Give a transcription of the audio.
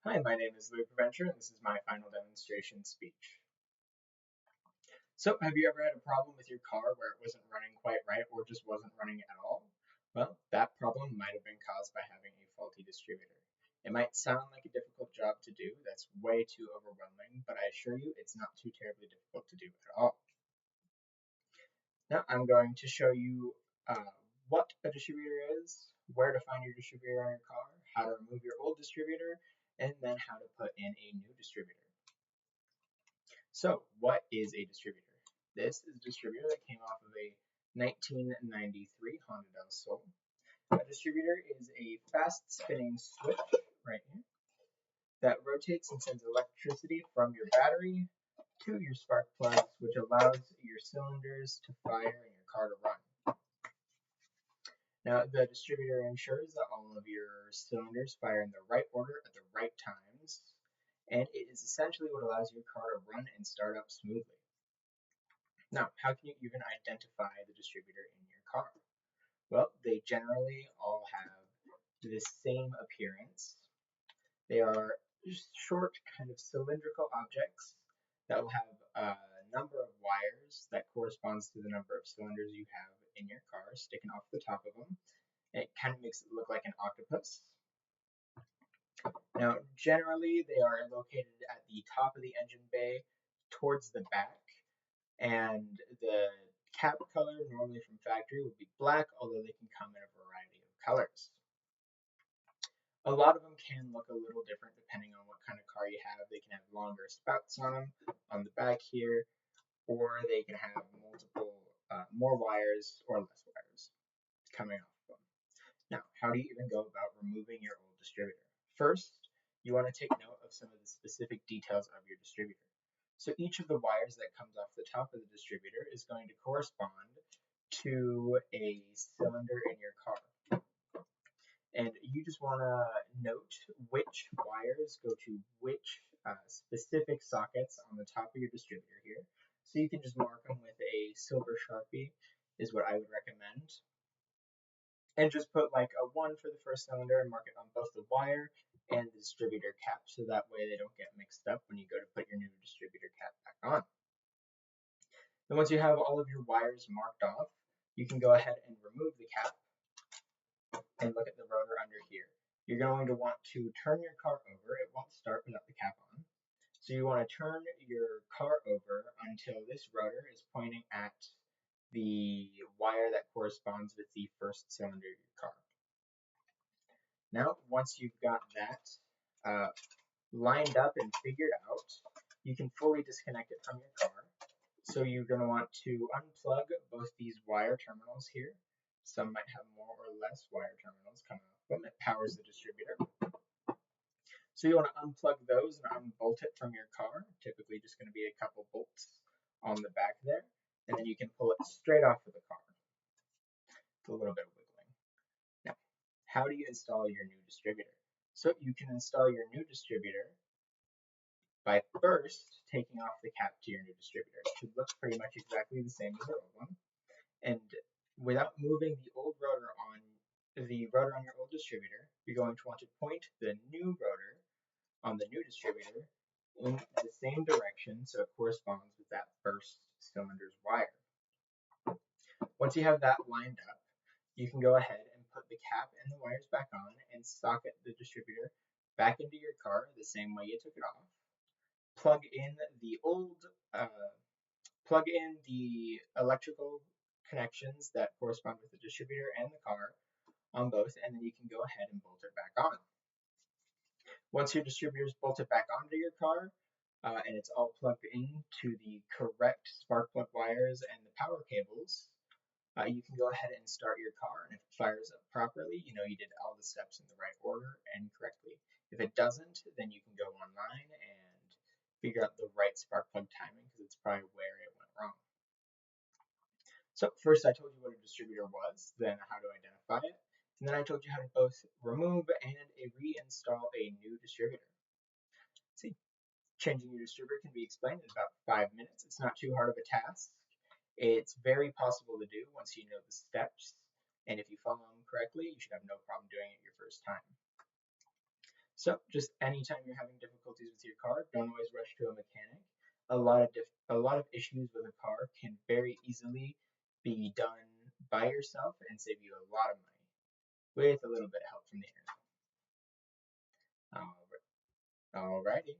Hi, my name is Luke Venture, and this is my final demonstration speech. So, have you ever had a problem with your car where it wasn't running quite right or just wasn't running at all? Well, that problem might have been caused by having a faulty distributor. It might sound like a difficult job to do, that's way too overwhelming, but I assure you it's not too terribly difficult to do at all. Now, I'm going to show you what a distributor is, where to find your distributor on your car, how to remove your old distributor, and then how to put in a new distributor. So, what is a distributor? This is a distributor that came off of a 1993 Honda Del Sol. A distributor is a fast spinning switch right here that rotates and sends electricity from your battery to your spark plugs, which allows your cylinders to fire and your car to run. Now, the distributor ensures that all of your cylinders fire in the right order at the right times, and it is essentially what allows your car to run and start up smoothly. Now, how can you even identify the distributor in your car? Well, they generally all have the same appearance. They are short, kind of cylindrical objects that will have a number of wires that corresponds to the number of cylinders you have in your car sticking off the top of them. It kind of makes it look like an octopus. Now, generally, they are located at the top of the engine bay towards the back, and the cap color normally from factory would be black, although they can come in a variety of colors. A lot of them can look a little different depending on what kind of car you have. They can have longer spouts on them on the back here, or they can have more wires or less wires coming off of them. Now, how do you even go about removing your old distributor? First, you want to take note of some of the specific details of your distributor. So each of the wires that comes off the top of the distributor is going to correspond to a cylinder in your car. And you just want to note which wires go to which specific sockets on the top of your distributor here. So you can just mark them with a silver Sharpie is what I would recommend. And just put like a 1 for the first cylinder and mark it on both the wire and the distributor cap, so that way they don't get mixed up when you go to put your new distributor cap back on. And once you have all of your wires marked off, you can go ahead and remove the cap and look at the rotor under here. You're going to want to turn your car over. It won't start without the cap on. So you want to turn your car over until this rotor is pointing at the wire that corresponds with the first cylinder of your car. Now, once you've got that lined up and figured out, you can fully disconnect it from your car. So you're going to want to unplug both these wire terminals here. Some might have more or less wire terminals coming off them. It powers the distributor. So you want to unplug those and unbolt it from your car. Typically just going to be a couple bolts on the back there. And then you can pull it straight off of the car. It's a little bit of wiggling. Now, how do you install your new distributor? So you can install your new distributor by first taking off the cap to your new distributor. It looks pretty much exactly the same as the old one. And without moving the rotor on your old distributor, you're going to want to point the new rotor on the new distributor in the same direction so it corresponds with that first cylinder's wire. Once you have that lined up, you can go ahead and put the cap and the wires back on and socket the distributor back into your car the same way you took it off. Plug in the electrical connections that correspond with the distributor and the car on both, and then you can go ahead and bolt it back on. Once your distributor is bolted back onto your car and it's all plugged into the correct spark plug wires and the power cables, you can go ahead and start your car, and if it fires up properly, you know you did all the steps in the right order and correctly. If it doesn't, then you can go online and figure out the right spark plug timing, because it's probably where it went wrong. So first I told you what a distributor was, then how to identify it, and then I told you how to both remove and reinstall a new distributor. See, changing your distributor can be explained in about 5 minutes. It's not too hard of a task. It's very possible to do once you know the steps, and if you follow them correctly, you should have no problem doing it your first time. So just anytime you're having difficulties with your car, don't always rush to a mechanic. A lot of issues with a car can very easily be done by yourself and save you a lot of money with a little bit of help from the internet. Alrighty.